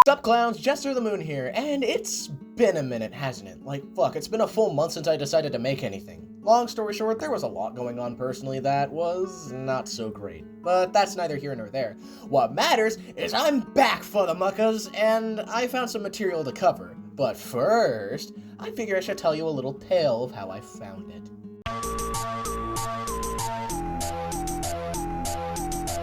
Sup clowns, Jester the Moon here, and it's been a minute, hasn't it? Like, fuck, it's been a full month since I decided to make anything. Long story short, there was a lot going on personally that was not so great. But that's neither here nor there. What matters is I'm back for the muckas, and I found some material to cover. But first, I figure I should tell you a little tale of how I found it.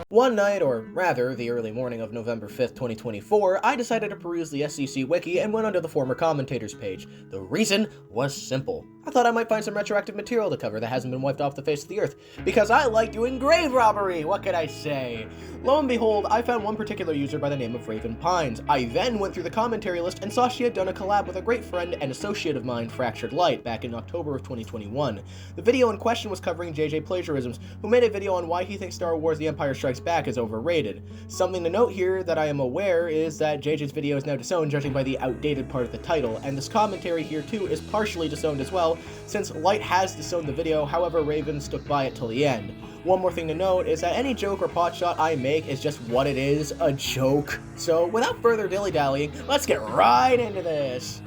One night, or rather, the early morning of November 5th, 2024, I decided to peruse the SCC wiki and went onto the former commentators page. The reason was simple. I thought I might find some retroactive material to cover that hasn't been wiped off the face of the earth, because I like doing grave robbery, what could I say? Lo and behold, I found one particular user by the name of Raven Pines. I then went through the commentary list and saw she had done a collab with a great friend and associate of mine, Fractured Light, back in October of 2021. The video in question was covering JJ Plagiarisms, who made a video on why he thinks Star Wars The Empire Strikes Back is overrated. Something to note here that I am aware is that JJ's video is now disowned judging by the outdated part of the title, and this commentary here too is partially disowned as well, since Light has disowned the video, however Raven stuck by it till the end. One more thing to note is that any joke or potshot I make is just what it is, a joke. So without further dilly-dallying, let's get right into this.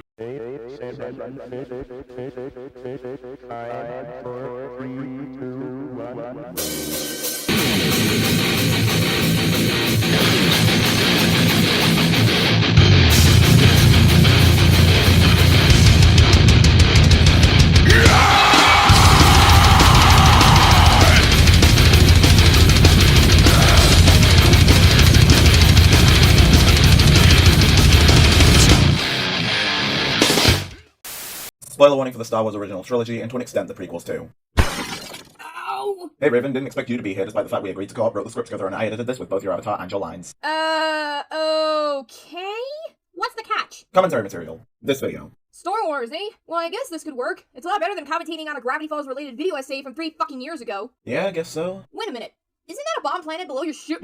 Spoiler warning for the Star Wars original trilogy, and to an extent the prequels too. Ow! Hey Raven, didn't expect you to be here despite the fact we agreed to co-op, wrote the script together, and I edited this with both your avatar and your lines. Okay? What's the catch? Commentary material. This video. Star Wars, eh? Well, I guess this could work. It's a lot better than commentating on a Gravity Falls related video essay from 3 fucking years ago. Yeah, I guess so. Wait a minute. Isn't that a bomb planet below your ship?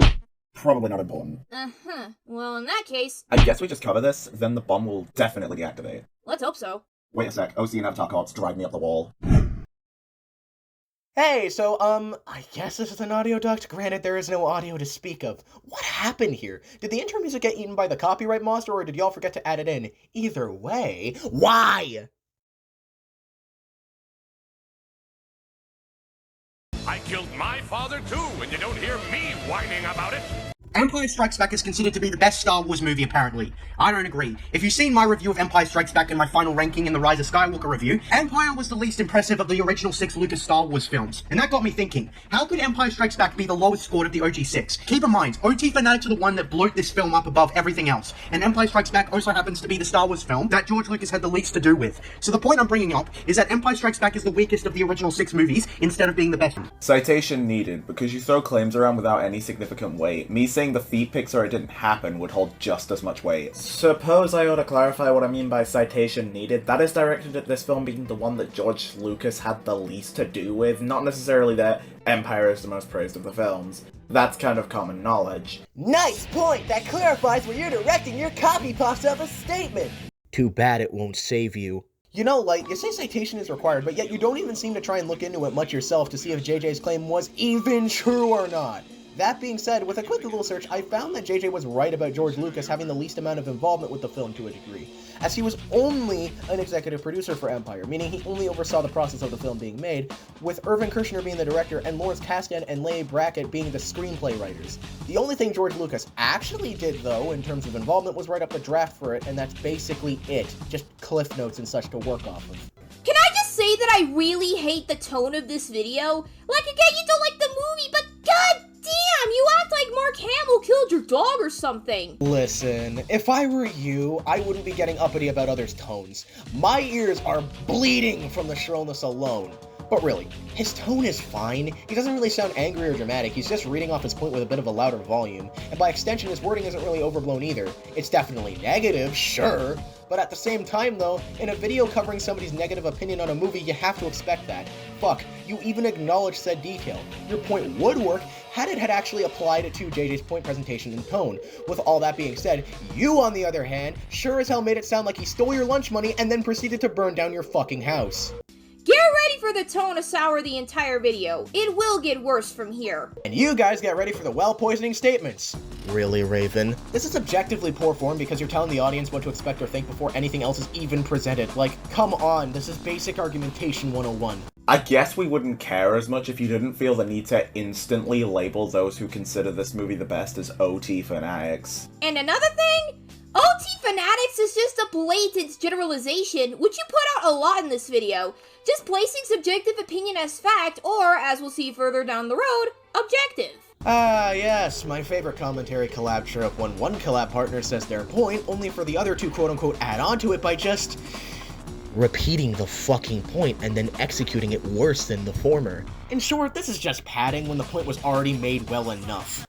Probably not important. Uh-huh. Well, in that case... I guess we just cover this, then the bomb will definitely deactivate. Let's hope so. Wait a sec, OC and Avatar co-ops drive me up the wall. Hey, so, I guess this is an audio duct. Granted, there is no audio to speak of. What happened here? Did the intro music get eaten by the copyright monster, or did y'all forget to add it in? Either way, why? I killed my father too, and you don't hear me whining about it. Empire Strikes Back is considered to be the best Star Wars movie, apparently. I don't agree. If you've seen my review of Empire Strikes Back and my final ranking in the Rise of Skywalker review, Empire was the least impressive of the original 6 Lucas Star Wars films. And that got me thinking, how could Empire Strikes Back be the lowest scored of the OG 6? Keep in mind, OT Fanatics are the one that blew this film up above everything else, and Empire Strikes Back also happens to be the Star Wars film that George Lucas had the least to do with. So the point I'm bringing up is that Empire Strikes Back is the weakest of the original 6 movies, instead of being the best. Citation needed, because you throw claims around without any significant weight. Me saying the feet pics or it didn't happen would hold just as much weight. Suppose I ought to clarify what I mean by citation needed. That is directed at this film being the one that George Lucas had the least to do with, not necessarily that Empire is the most praised of the films. That's kind of common knowledge. Nice point! That clarifies where you're directing your copy pops up a statement! Too bad it won't save you. You know, like, you say citation is required, but yet you don't even seem to try and look into it much yourself to see if JJ's claim was even true or not. That being said, with a quick Google search, I found that JJ was right about George Lucas having the least amount of involvement with the film to a degree, as he was only an executive producer for Empire, meaning he only oversaw the process of the film being made, with Irvin Kershner being the director and Lawrence Kasdan and Leigh Brackett being the screenplay writers. The only thing George Lucas actually did, though, in terms of involvement, was write up the draft for it, and that's basically it. Just cliff notes and such to work off of. Can I just say that I really hate the tone of this video? Like, again, you don't like the movie, but god damn, you act like Mark Hamill killed your dog or something. Listen, if I were you, I wouldn't be getting uppity about others' tones. My ears are bleeding from the shrillness alone. But really, his tone is fine. He doesn't really sound angry or dramatic, he's just reading off his point with a bit of a louder volume. And by extension, his wording isn't really overblown either. It's definitely negative, sure. But at the same time though, in a video covering somebody's negative opinion on a movie, you have to expect that. Fuck, you even acknowledge said detail. Your point would work had it had actually applied it to JJ's point presentation and tone. With all that being said, you on the other hand, sure as hell made it sound like he stole your lunch money and then proceeded to burn down your fucking house. Get ready for the tone to sour the entire video. It will get worse from here. And you guys get ready for the well-poisoning statements. Really, Raven? This is objectively poor form because you're telling the audience what to expect or think before anything else is even presented. Like, come on, this is basic argumentation 101. I guess we wouldn't care as much if you didn't feel the need to instantly label those who consider this movie the best as OT fanatics. And another thing? OT fanatics is just a blatant generalization, which you put out a lot in this video. Just placing subjective opinion as fact, or, as we'll see further down the road, objective. Ah, yes, my favorite commentary collab trope when one collab partner says their point, only for the other to quote-unquote add on to it by just repeating the fucking point and then executing it worse than the former. In short, this is just padding when the point was already made well enough.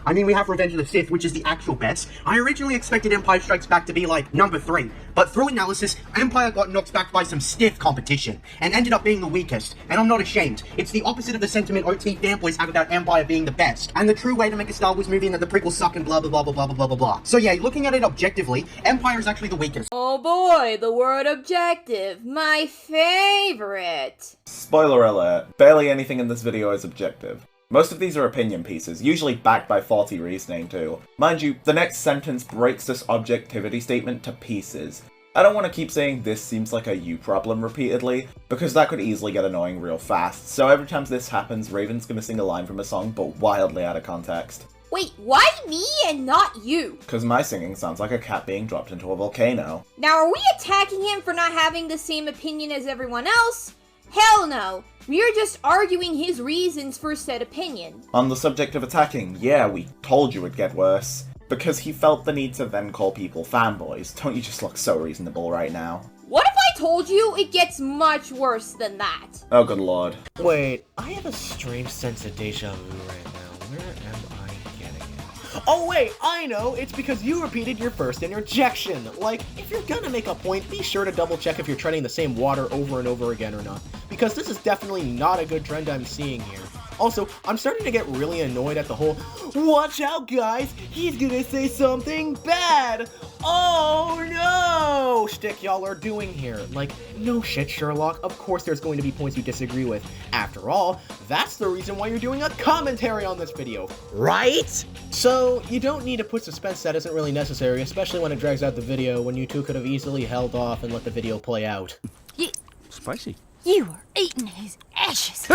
I mean, we have Revenge of the Sith, which is the actual best. I originally expected Empire Strikes Back to be like number 3, but through analysis, Empire got knocked back by some stiff competition, and ended up being the weakest, and I'm not ashamed. It's the opposite of the sentiment OT fanboys have about Empire being the best, and the true way to make a Star Wars movie and that the prequels suck and blah blah blah blah blah blah blah blah. So yeah, looking at it objectively, Empire is actually the weakest. Oh boy, the word objective, my favorite. Spoiler alert, barely anything in this video is objective. Most of these are opinion pieces, usually backed by faulty reasoning too. Mind you, the next sentence breaks this objectivity statement to pieces. I don't want to keep saying this seems like a you problem repeatedly, because that could easily get annoying real fast, so every time this happens, Raven's gonna sing a line from a song, but wildly out of context. Wait, why me and not you? Because my singing sounds like a cat being dropped into a volcano. Now, are we attacking him for not having the same opinion as everyone else? Hell no. We are just arguing his reasons for said opinion. On the subject of attacking, yeah, we told you it'd get worse. Because he felt the need to then call people fanboys. Don't you just look so reasonable right now? What if I told you it gets much worse than that? Oh good lord. Wait, I have a strange sense of deja vu right now. Where am I getting it? Oh wait, I know! It's because you repeated your first interjection! Like, if you're gonna make a point, be sure to double check if you're treading the same water over and over again or not. Because this is definitely not a good trend I'm seeing here. Also, I'm starting to get really annoyed at the whole, watch out guys, he's gonna say something bad! Oh no! Shtick y'all are doing here. Like, no shit Sherlock, of course there's going to be points you disagree with. After all, that's the reason why you're doing a commentary on this video, right? So, you don't need to put suspense that isn't really necessary, especially when it drags out the video, when you two could have easily held off and let the video play out. Spicy. You are eating his ashes.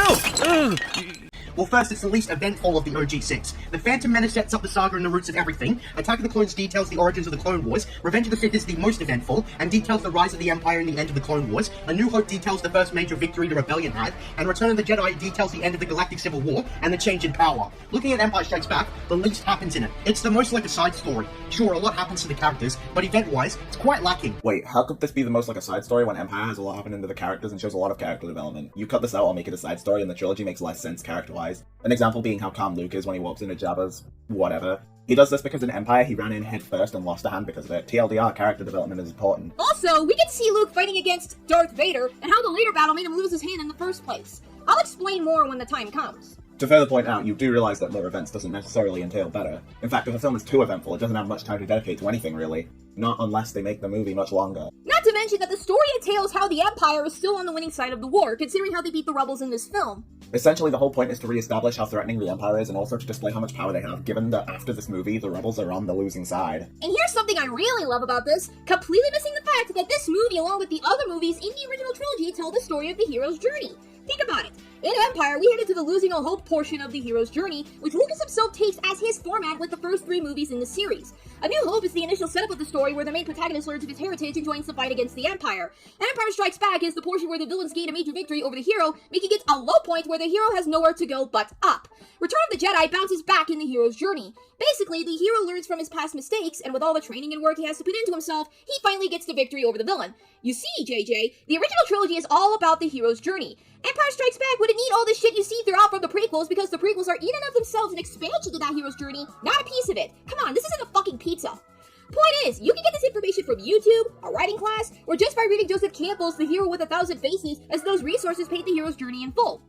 Well, first, it's the least eventful of the OG6. The Phantom Menace sets up the saga and the roots of everything. Attack of the Clones details the origins of the Clone Wars. Revenge of the Sith is the most eventful, and details the rise of the Empire and the end of the Clone Wars. A New Hope details the first major victory the Rebellion had, and Return of the Jedi details the end of the Galactic Civil War and the change in power. Looking at Empire Strikes Back, the least happens in it. It's the most like a side story. Sure, a lot happens to the characters, but event-wise, it's quite lacking. Wait, how could this be the most like a side story when Empire has a lot happening to the characters and shows a lot of character development? You cut this out, I'll make it a side story, and the trilogy makes less sense character-wise. An example being how calm Luke is when he walks into Jabba's whatever. He does this because in Empire he ran in head first and lost a hand because of it. TLDR, character development is important. Also, we get to see Luke fighting against Darth Vader, and how the later battle made him lose his hand in the first place. I'll explain more when the time comes. To further point out, you do realize that more events doesn't necessarily entail better. In fact, if a film is too eventful, it doesn't have much time to dedicate to anything, really. Not unless they make the movie much longer. Not to mention that the story entails how the Empire is still on the winning side of the war, considering how they beat the rebels in this film. Essentially, the whole point is to re-establish how threatening the Empire is and also to display how much power they have, given that after this movie, the rebels are on the losing side. And here's something I really love about this, completely missing the fact that this movie, along with the other movies in the original trilogy, tell the story of the hero's journey. Think about it. In Empire, we headed to the losing all hope portion of the hero's journey, which Lucas himself takes as his format with the first 3 movies in the series. A New Hope is the initial setup of the story where the main protagonist learns of his heritage and joins the fight against the Empire. Empire Strikes Back is the portion where the villains gain a major victory over the hero, making it a low point where the hero has nowhere to go but up. Return of the Jedi bounces back in the hero's journey. Basically, the hero learns from his past mistakes, and with all the training and work he has to put into himself, he finally gets the victory over the villain. You see, JJ, the original trilogy is all about the hero's journey. Empire Strikes Back wouldn't need all this shit you see throughout from the prequels because the prequels are in and of themselves an expansion to that hero's journey, not a piece of it. Come on, this isn't a fucking pizza. Point is, you can get this information from YouTube, a writing class, or just by reading Joseph Campbell's The Hero with a Thousand Faces, as those resources paint the hero's journey in full.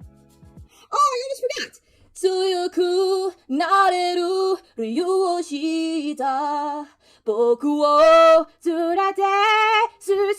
Oh, I almost forgot. 強くなれる理由を知った僕を連れて進め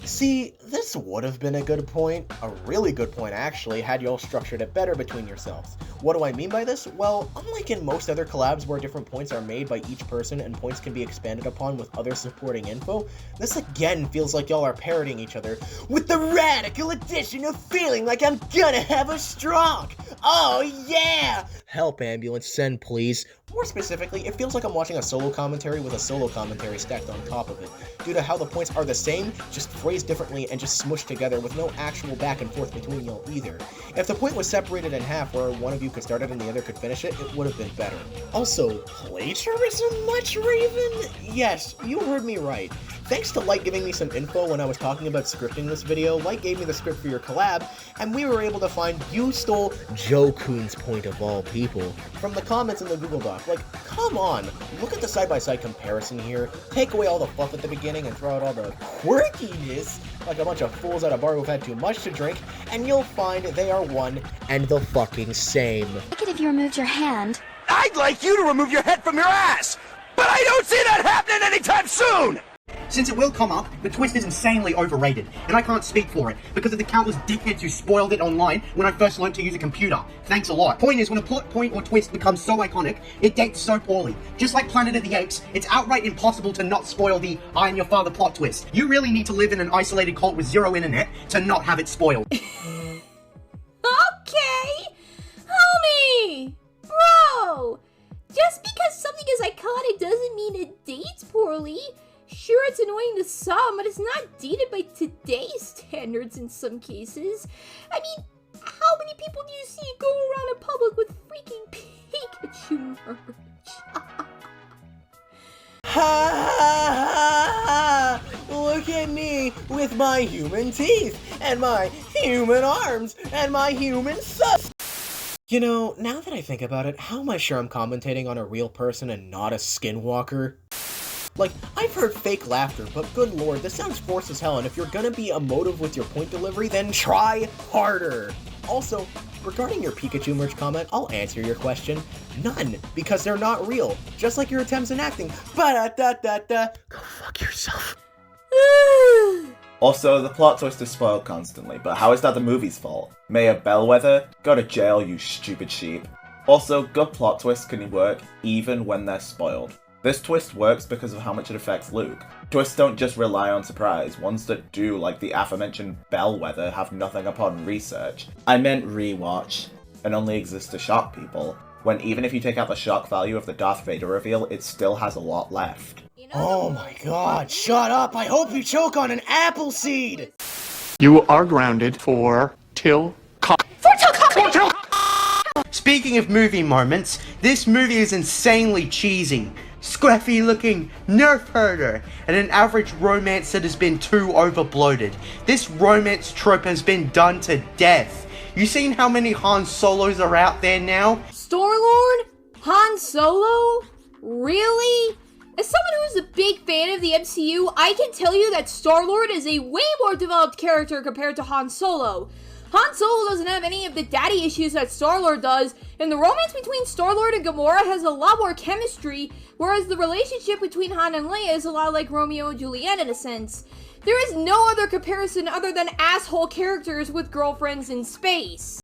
See, this would have been a good point, a really good point actually, had y'all structured it better between yourselves. What do I mean by this? Well, unlike in most other collabs where different points are made by each person and points can be expanded upon with other supporting info, this again feels like y'all are parroting each other with the radical addition of feeling like I'm gonna have a stroke! Oh yeah! Help ambulance, send please. More specifically, it feels like I'm watching a solo commentary with a solo commentary stacked on top of it, due to how the points are the same, just phrased differently and just smushed together with no actual back and forth between y'all either. If the point was separated in half where one of you could start it and the other could finish it, it would have been better. Also, plagiarism much, Raven? Yes, you heard me right. Thanks to Light giving me some info when I was talking about scripting this video, Light gave me the script for your collab, and we were able to find you stole Joe Coon's point of all people from the comments in the Google Doc. Like, come on, look at the side-by-side comparison here, take away all the fluff at the beginning and throw out all the quirkiness, like a bunch of fools at a bar who've had too much to drink, and you'll find they are one and the fucking same. Like it if you removed your hand. I'd like you to remove your head from your ass, but I don't see that happening anytime soon! Since it will come up, the twist is insanely overrated, and I can't speak for it, because of the countless dickheads who spoiled it online when I first learned to use a computer. Thanks a lot. Point is, when a plot point or twist becomes so iconic, it dates so poorly. Just like Planet of the Apes, it's outright impossible to not spoil the I am your father plot twist. You really need to live in an isolated cult with zero internet to not have it spoiled. Okay! Homie! Bro! Just because something is iconic doesn't mean it dates poorly. Sure, it's annoying to some, but it's not dated by today's standards in some cases. I mean, how many people do you see go around in public with freaking Pikachu merch? Ha ha ha! Look at me with my human teeth, and my human arms, and my human sus. You know, now that I think about it, how am I sure I'm commentating on a real person and not a skinwalker? Like, I've heard fake laughter, but good lord, this sounds forced as hell, and if you're gonna be emotive with your point delivery, then try harder! Also, regarding your Pikachu merch comment, I'll answer your question. None, because they're not real, just like your attempts in acting. Ba-da-da-da-da. Go fuck yourself. Also, the plot twist is spoiled constantly, but how is that the movie's fault? Mayor Bellwether? Go to jail, you stupid sheep. Also, good plot twists can work even when they're spoiled. This twist works because of how much it affects Luke. Twists don't just rely on surprise, ones that do, like the aforementioned Bellwether, have nothing upon research. I meant rewatch, and only exist to shock people, when even if you take out the shock value of the Darth Vader reveal, it still has a lot left. Oh my god, shut up! I hope you choke on an apple seed! You are grounded for till Speaking of movie moments, this movie is insanely cheesy. Scruffy looking nerf herder, and an average romance that has been too overbloated. This romance trope has been done to death. You seen how many Han Solos are out there now? Star-Lord? Han Solo? Really? As someone who is a big fan of the MCU, I can tell you that Star-Lord is a way more developed character compared to Han Solo. Han Solo doesn't have any of the daddy issues that Star-Lord does, and the romance between Star-Lord and Gamora has a lot more chemistry, whereas the relationship between Han and Leia is a lot like Romeo and Juliet in a sense. There is no other comparison other than asshole characters with girlfriends in space.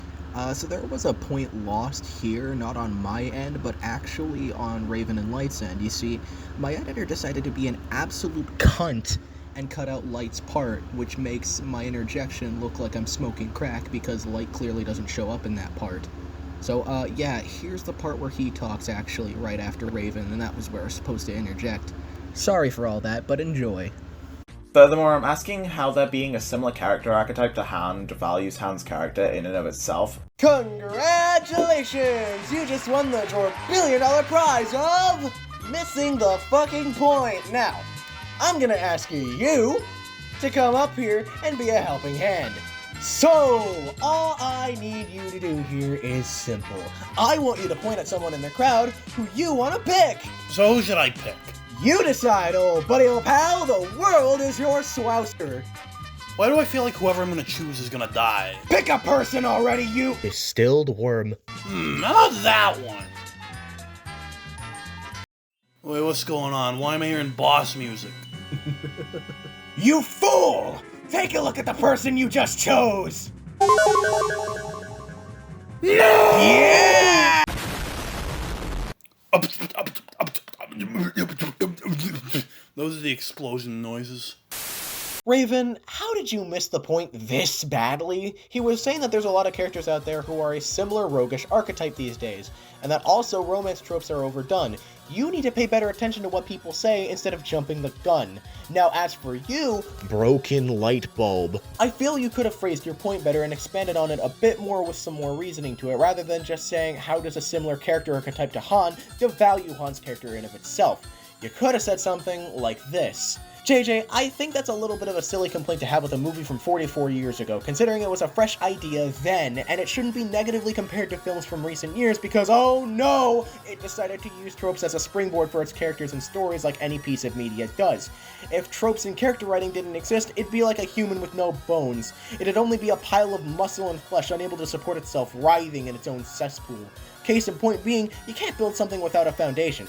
So there was a point lost here, not on my end, but actually on Raven and Light's end. You see, my editor decided to be an absolute cunt and cut out Light's part, which makes my interjection look like I'm smoking crack because Light clearly doesn't show up in that part. So, yeah, here's the part where he talks actually right after Raven, and that was where I was supposed to interject. Sorry for all that, but enjoy. Furthermore, I'm asking how there being a similar character archetype to Han devalues Han's character in and of itself. Congratulations! You just won the $1 billion prize of missing the fucking point. Now, I'm gonna ask you to come up here and be a helping hand. So, all I need you to do here is simple. I want you to point at someone in the crowd who you want to pick. So who should I pick? You decide, old buddy old pal. The world is your swouster. Why do I feel like whoever I'm gonna choose is gonna die? Pick a person already, you distilled worm. How about that one? Wait, what's going on? Why am I hearing boss music? You fool! Take a look at the person you just chose! No! Yeah! Those are the explosion noises. Raven, how did you miss the point this badly? He was saying that there's a lot of characters out there who are a similar roguish archetype these days, and that also romance tropes are overdone. You need to pay better attention to what people say instead of jumping the gun. Now as for you, broken light bulb, I feel you could have phrased your point better and expanded on it a bit more with some more reasoning to it, rather than just saying how does a similar character archetype to Han devalue Han's character in of itself. You could have said something like this. JJ, I think that's a little bit of a silly complaint to have with a movie from 44 years ago, considering it was a fresh idea then, and it shouldn't be negatively compared to films from recent years because, oh no, it decided to use tropes as a springboard for its characters and stories like any piece of media does. If tropes and character writing didn't exist, it'd be like a human with no bones. It'd only be a pile of muscle and flesh unable to support itself, writhing in its own cesspool. Case in point being, you can't build something without a foundation.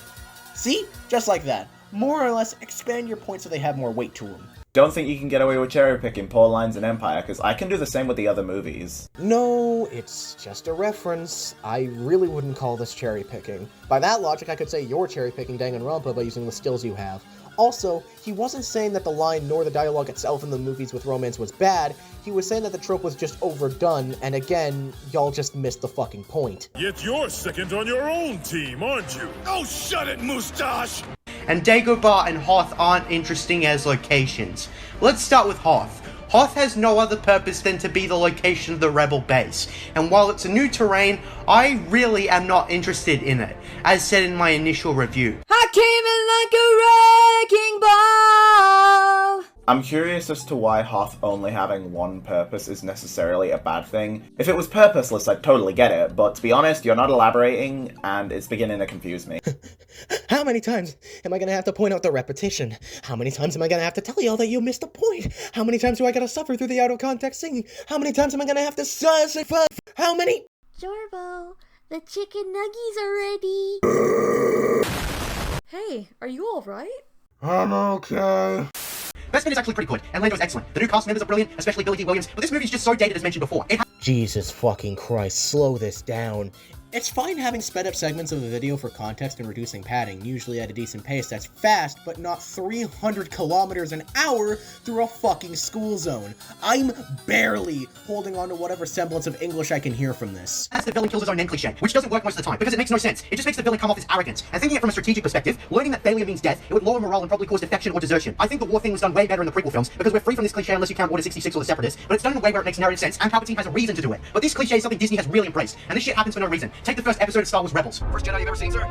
See? Just like that. More or less, expand your points so they have more weight to them. Don't think you can get away with cherry-picking poor lines in Empire, because I can do the same with the other movies. No, it's just a reference. I really wouldn't call this cherry-picking. By that logic, I could say you're cherry-picking Danganronpa by using the stills you have. Also, he wasn't saying that the line nor the dialogue itself in the movies with romance was bad, he was saying that the trope was just overdone, and again, y'all just missed the fucking point. Yet you're second on your own team, aren't you? Oh, shut it, Moustache! And Dagobah and Hoth aren't interesting as locations. Let's start with Hoth. Hoth has no other purpose than to be the location of the rebel base, and while it's a new terrain, I really am not interested in it, as said in my initial review. I came in like a wrecking ball! I'm curious as to why Hoth only having one purpose is necessarily a bad thing. If it was purposeless, I'd totally get it, but to be honest, you're not elaborating, and it's beginning to confuse me. How many times am I gonna have to point out the repetition? How many times am I gonna have to tell y'all that you missed the point? How many times do I gotta suffer through the out-of-context singing? How many times am I gonna have to how many? Jorbo, the chicken nuggies are ready. Hey, are you alright? I'm okay. Bespin is actually pretty good, and Lando's excellent. The new cast members are brilliant, especially Billy D. Williams, but this movie is just so dated as mentioned before. Jesus fucking Christ, slow this down. It's fine having sped up segments of the video for context and reducing padding, usually at a decent pace that's fast, but not 300 kilometers an hour through a fucking school zone. I'm barely holding on to whatever semblance of English I can hear from this. As the villain kills his own name cliche, which doesn't work most of the time, because it makes no sense. It just makes the villain come off as arrogant. And thinking it from a strategic perspective, learning that failure means death, it would lower morale and probably cause defection or desertion. I think the war thing was done way better in the prequel films, because we're free from this cliche unless you count Order 66 or the Separatists, but it's done in a way where it makes narrative sense, and Palpatine has a reason to do it. But this cliche is something Disney has really embraced, and this shit happens for no reason. Take the first episode of Star Wars Rebels. First Jedi you've ever seen, sir?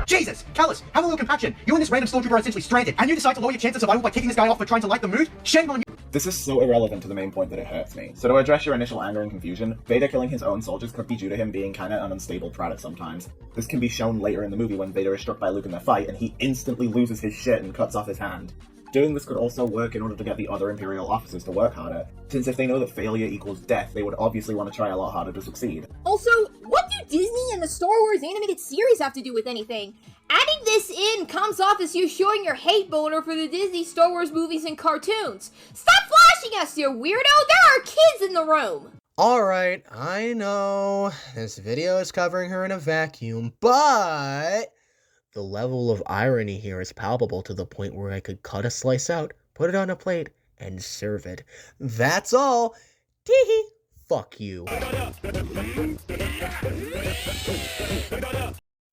Jesus! Callus, have a little compassion. You and this random stormtrooper are essentially stranded, and you decide to lower your chance of survival by kicking this guy off for trying to light the mood? Shame on you! This is so irrelevant to the main point that it hurts me. So to address your initial anger and confusion, Vader killing his own soldiers could be due to him being kinda an unstable brat at sometimes. This can be shown later in the movie when Vader is struck by Luke in the fight, and he instantly loses his shit and cuts off his hand. Doing this could also work in order to get the other Imperial officers to work harder, since if they know that failure equals death, they would obviously want to try a lot harder to succeed. Also, what do Disney and the Star Wars animated series have to do with anything? Adding this in comes off as you showing your hate boner for the Disney Star Wars movies and cartoons. Stop flashing us, you weirdo! There are kids in the room! Alright, I know, this video is covering her in a vacuum, but the level of irony here is palpable to the point where I could cut a slice out, put it on a plate, and serve it. That's all. Teehee. Fuck you.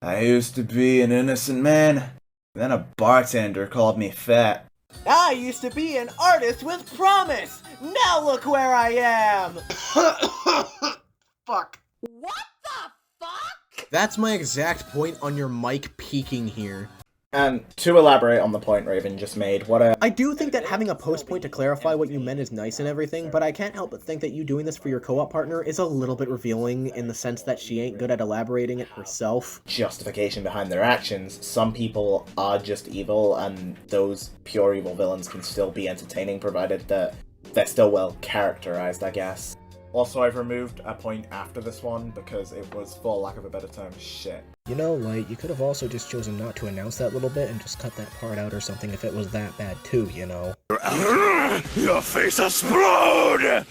I used to be an innocent man, then a bartender called me fat. I used to be an artist with promise. Now look where I am. Fuck. What the fuck? That's my exact point on your mic peaking here. And to elaborate on the point Raven just made, I do think that having a post point to clarify what you meant is nice and everything, but I can't help but think that you doing this for your co-op partner is a little bit revealing in the sense that she ain't good at elaborating it herself. Justification behind their actions. Some people are just evil, and those pure evil villains can still be entertaining provided that they're still well characterized, I guess. Also, I've removed a point after this one because it was, for lack of a better term, shit. You know, Light, you could have also just chosen not to announce that little bit and just cut that part out or something if it was that bad too, you know? Your face explode!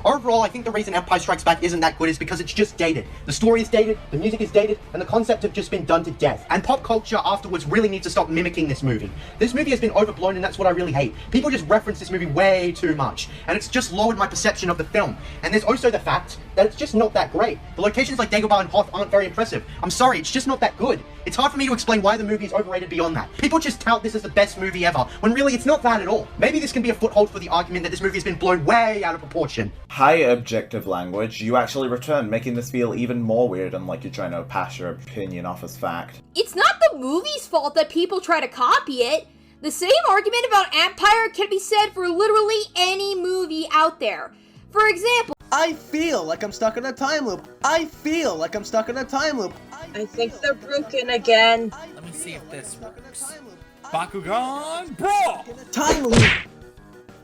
Overall, I think the reason Empire Strikes Back isn't that good is because it's just dated. The story is dated, the music is dated, and the concept have just been done to death. And pop culture afterwards really needs to stop mimicking this movie. This movie has been overblown, and that's what I really hate. People just reference this movie way too much, and it's just lowered my perception of the film. And there's also the fact that it's just not that great. The locations like Dagobah and Hoth aren't very impressive. I'm sorry, it's just not that good. It's hard for me to explain why the movie is overrated beyond that. People just tout this as the best movie ever, when really it's not that at all. Maybe this can be a foothold for the argument that this movie has been blown way out of proportion. High objective language, you actually return, making this feel even more weird and like you're trying to pass your opinion off as fact. It's not the movie's fault that people try to copy it. The same argument about Empire can be said for literally any movie out there. For example, I feel like I'm stuck in a time loop. I feel like I'm stuck in a time loop. I think they're broken again. Let me see if this works. Bakugan Brawl! Time loop!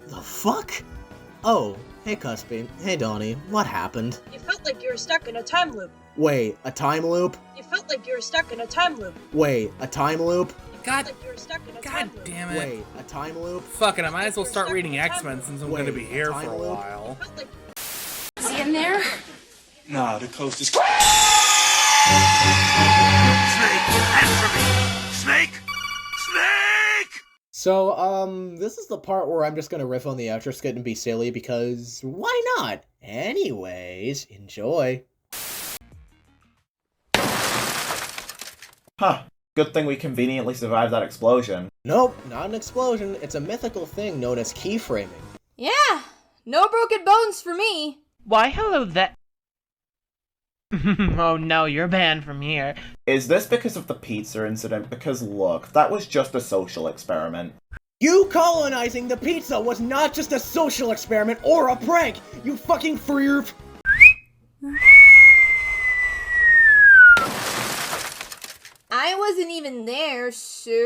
The fuck? Oh, hey Pcuspy. Hey Donnie. What happened? You felt like you were stuck in a time loop. Wait, a time loop? You felt like you were stuck in a time loop. Wait, a time loop? God, Like you were stuck in a God time loop. damn it. Wait, a time loop? Fuck it, I might as well start reading X-Men since I'm gonna be here for a while. Is he in there? Nah, the coast is... Snake! So, this is the part where I'm just gonna riff on the outro skit and be silly because why not? Anyways, enjoy. Huh. Good thing we conveniently survived that explosion. Nope, not an explosion. It's a mythical thing known as keyframing. yeah, no broken bones for me. Why hello that- Oh no, you're banned from here. Is this because of the pizza incident? Because look, that was just a social experiment. You colonizing the pizza was not just a social experiment or a prank, you fucking freerf. I wasn't even there, so...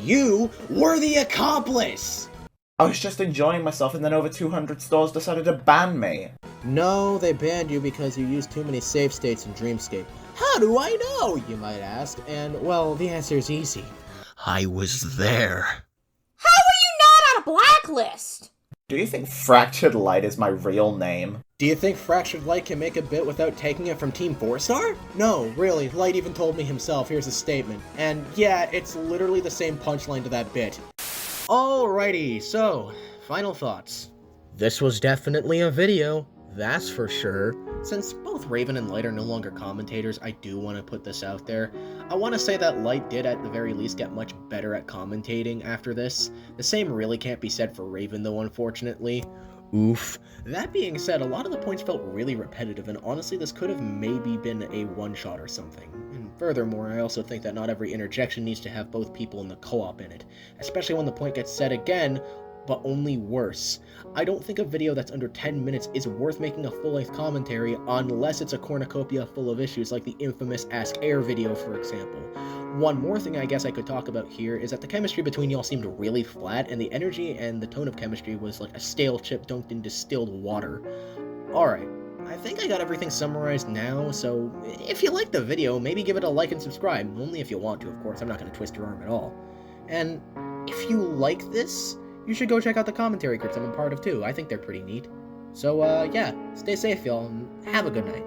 You were the accomplice! I was just enjoying myself and then over 200 stores decided to ban me. No, they banned you because you used too many save states in Dreamscape. How do I know, you might ask? And, well, the answer is easy. I was there. How are you not on a blacklist? Do you think Fractured Light is my real name? Do you think Fractured Light can make a bit without taking it from Team 4-Star? No, really, Light even told me himself, here's a statement. And yeah, it's literally the same punchline to that bit. Alrighty, so, final thoughts. This was definitely a video, that's for sure. Since both Raven and Light are no longer commentators, I do want to put this out there. I want to say that Light did at the very least get much better at commentating after this. The same really can't be said for Raven though, unfortunately. Oof. That being said, a lot of the points felt really repetitive, and honestly this could have maybe been a one-shot or something. And furthermore, I also think that not every interjection needs to have both people in the co-op in it, especially when the point gets said again, but only worse. I don't think a video that's under 10 minutes is worth making a full-length commentary unless it's a cornucopia full of issues like the infamous Ask Air video, for example. One more thing I guess I could talk about here is that the chemistry between y'all seemed really flat, and the energy and the tone of chemistry was like a stale chip dunked in distilled water. Alright, I think I got everything summarized now, so if you liked the video, maybe give it a like and subscribe. Only if you want to, of course, I'm not going to twist your arm at all. And if you like this, you should go check out the commentary groups I'm a part of too. I think they're pretty neat. So, yeah, stay safe, y'all, and have a good night.